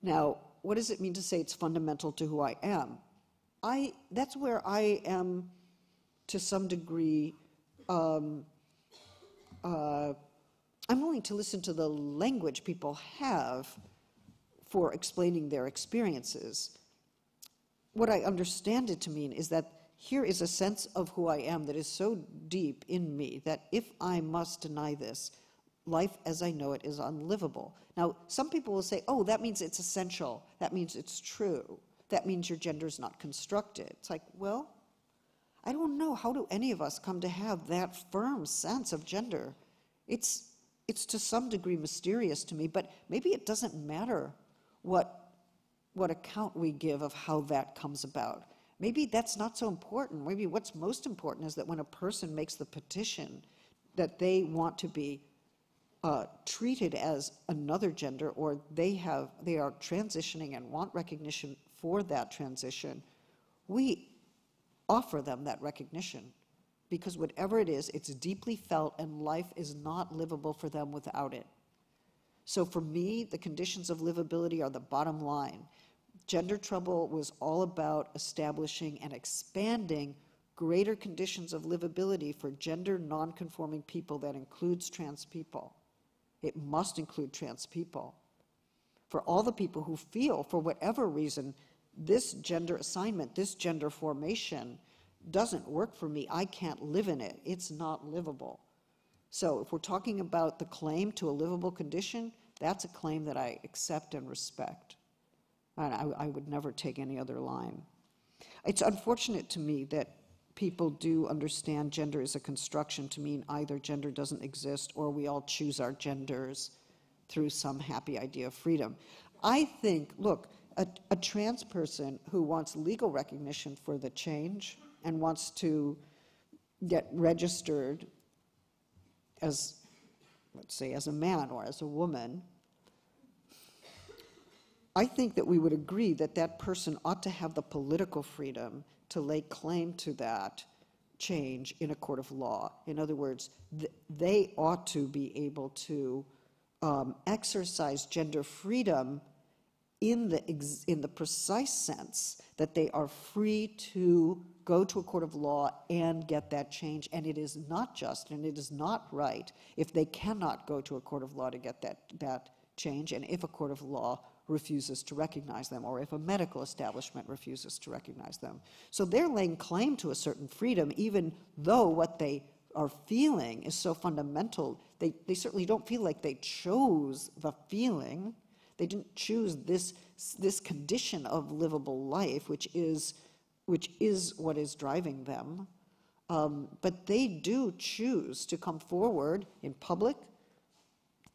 Now, what does it mean to say it's fundamental to who I am? That's where I am, to some degree, I'm willing to listen to the language people have for explaining their experiences. What I understand it to mean is that here is a sense of who I am that is so deep in me that if I must deny this, life as I know it is unlivable. Now, some people will say, oh, that means it's essential. That means it's true. That means your gender is not constructed. It's like, well, I don't know. How do any of us come to have that firm sense of gender? It's to some degree mysterious to me, but maybe it doesn't matter what account we give of how that comes about. Maybe that's not so important. Maybe what's most important is that when a person makes the petition that they want to be treated as another gender, or they are transitioning and want recognition for that transition, we offer them that recognition, because whatever it is, it's deeply felt and life is not livable for them without it. So for me, the conditions of livability are the bottom line. Gender Trouble was all about establishing and expanding greater conditions of livability for gender non-conforming people that includes trans people. It must include trans people. For all the people who feel, for whatever reason, this gender assignment, this gender formation doesn't work for me, I can't live in it, it's not livable. So if we're talking about the claim to a livable condition, that's a claim that I accept and respect. And I would never take any other line. It's unfortunate to me that people do understand gender as a construction to mean either gender doesn't exist or we all choose our genders through some happy idea of freedom. I think, look, a trans person who wants legal recognition for the change and wants to get registered as, let's say, as a man or as a woman, I think that we would agree that that person ought to have the political freedom to lay claim to that change in a court of law. In other words, they ought to be able to exercise gender freedom in the precise sense that they are free to go to a court of law and get that change. And it is not just and it is not right if they cannot go to a court of law to get that change, and if a court of law refuses to recognize them, or if a medical establishment refuses to recognize them. So they're laying claim to a certain freedom, even though what they are feeling is so fundamental. They certainly don't feel like they chose the feeling. They didn't choose this condition of livable life, which is what is driving them. But they do choose to come forward in public,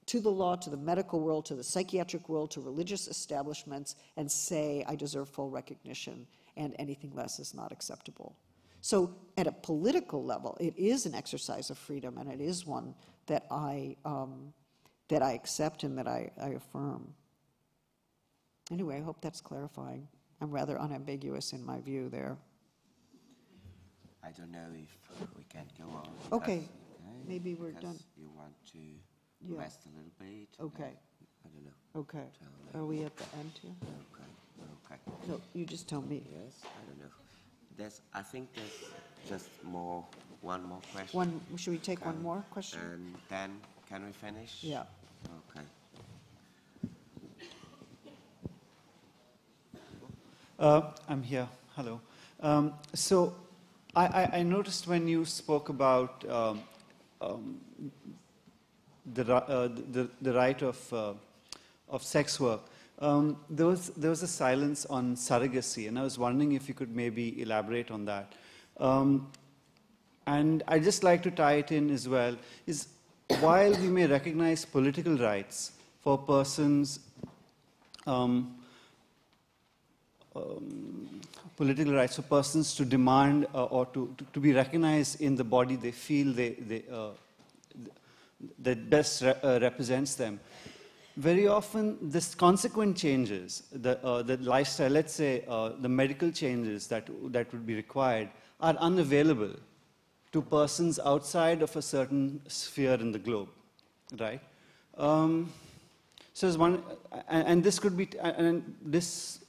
to the law, to the medical world, to the psychiatric world, to religious establishments, and say, I deserve full recognition, and anything less is not acceptable. So at a political level, it is an exercise of freedom, and it is one that I accept and that I affirm. Anyway, I hope that's clarifying. I'm rather unambiguous in my view there. I don't know if we can go on. Okay, maybe we're done. You want to rest a little bit? Okay. I don't know. Okay. Are we at the end here? Okay. No, you just tell me. Yes, I don't know. I think there's just one more question. Should we take one more question? And then can we finish? Yeah. Okay. I'm here. Hello. So I noticed when you spoke about the right of sex work, there was a silence on surrogacy, and I was wondering if you could maybe elaborate on that. And I'd just like to tie it in as well, is while we may recognize political rights for persons, political rights for persons to demand or to be recognized in the body they feel that best represents them. Very often, this consequent changes, the lifestyle, let's say the medical changes that would be required, are unavailable to persons outside of a certain sphere in the globe, right? So there's one, and this could be, and this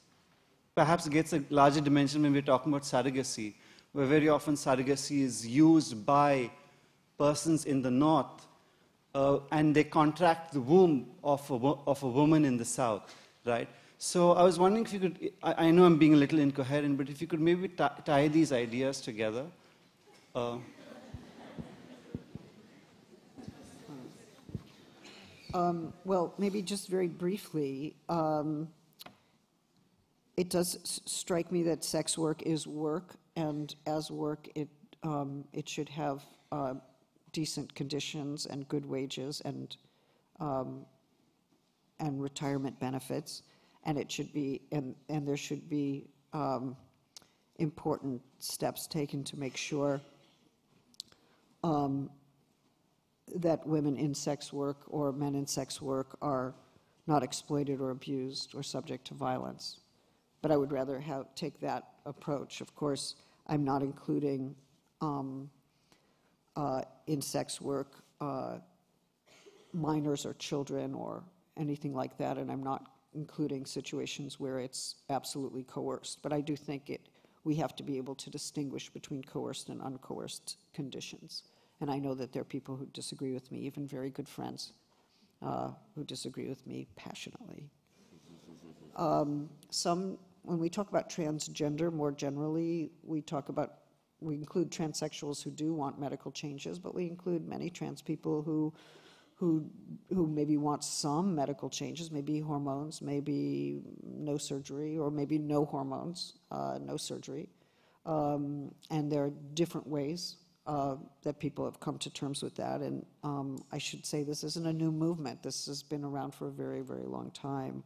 perhaps gets a larger dimension when we're talking about surrogacy, where very often surrogacy is used by persons in the North, and they contract the womb of a woman in the South, right? So I was wondering if you could, I know I'm being a little incoherent, but if you could maybe tie these ideas together. Well, maybe just very briefly, it does strike me that sex work is work, and as work, it should have decent conditions and good wages and retirement benefits, and it should be and there should be important steps taken to make sure that women in sex work or men in sex work are not exploited or abused or subject to violence. But I would rather take that approach. Of course, I'm not including in sex work minors or children or anything like that, and I'm not including situations where it's absolutely coerced. But I do think we have to be able to distinguish between coerced and uncoerced conditions. And I know that there are people who disagree with me, even very good friends who disagree with me passionately. When we talk about transgender more generally, we include transsexuals who do want medical changes, but we include many trans people who maybe want some medical changes, maybe hormones, maybe no surgery, or maybe no hormones, no surgery. And there are different ways that people have come to terms with that. And I should say this isn't a new movement. This has been around for a very, very long time.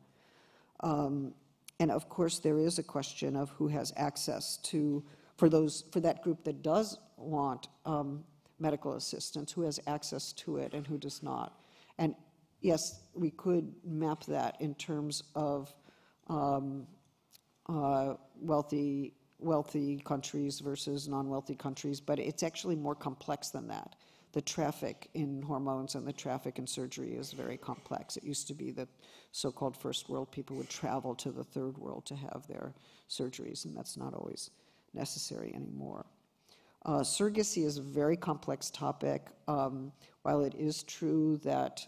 And of course, there is a question of who has access to, for that group that does want medical assistance, who has access to it and who does not. And yes, we could map that in terms of wealthy countries versus non-wealthy countries, but it's actually more complex than that. The traffic in hormones and the traffic in surgery is very complex. It used to be that so-called first world people would travel to the third world to have their surgeries, and that's not always necessary anymore. Surrogacy is a very complex topic. While it is true that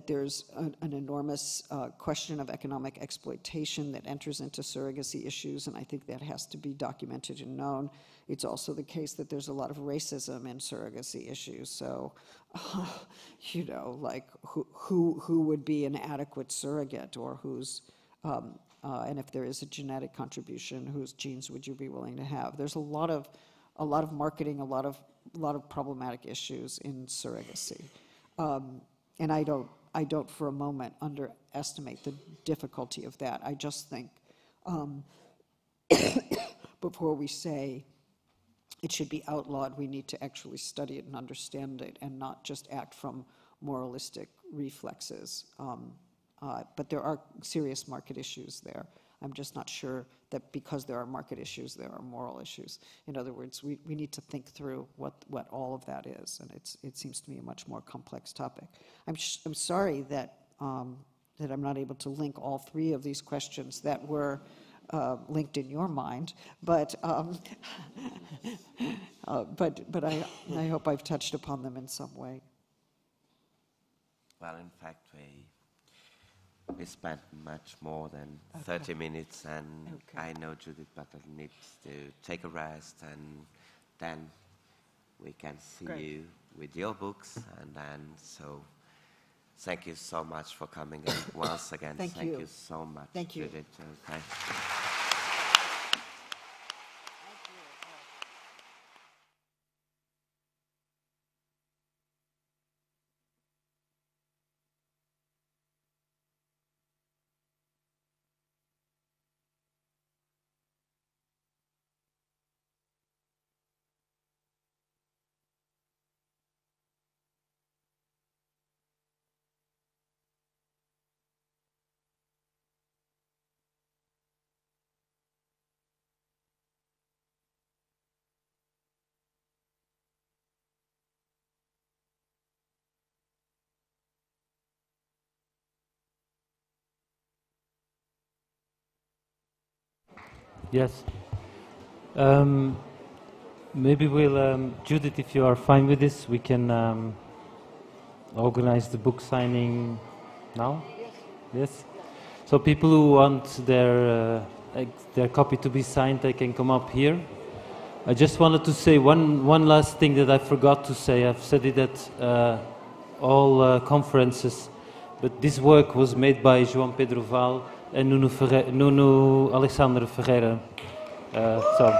there's an enormous question of economic exploitation that enters into surrogacy issues, and I think that has to be documented and known. It's also the case that there's a lot of racism in surrogacy issues. So, you know, like who would be an adequate surrogate, or who's and if there is a genetic contribution, whose genes would you be willing to have? There's a lot of marketing, a lot of problematic issues in surrogacy. And I don't for a moment underestimate the difficulty of that. I just think before we say it should be outlawed, we need to actually study it and understand it and not just act from moralistic reflexes. But there are serious market issues there. I'm just not sure that because there are market issues, there are moral issues. In other words, we need to think through what all of that is, and it seems to me a much more complex topic. I'm sorry that that I'm not able to link all three of these questions that were linked in your mind, but I hope I've touched upon them in some way. Well, in fact, we spent much more than 30 minutes, and I know Judith Butler needs to take a rest, and then we can see you with your books, and then so thank you so much for coming, and once again, thank you so much, Thank you. Judith. Thank you. Yes. Maybe we'll, Judith, if you are fine with this, we can organize the book signing now? Yes? So people who want their copy to be signed, they can come up here. I just wanted to say one last thing that I forgot to say. I've said it at all conferences, but this work was made by João Pedro Val and Nuno Alexandre Ferreira. So.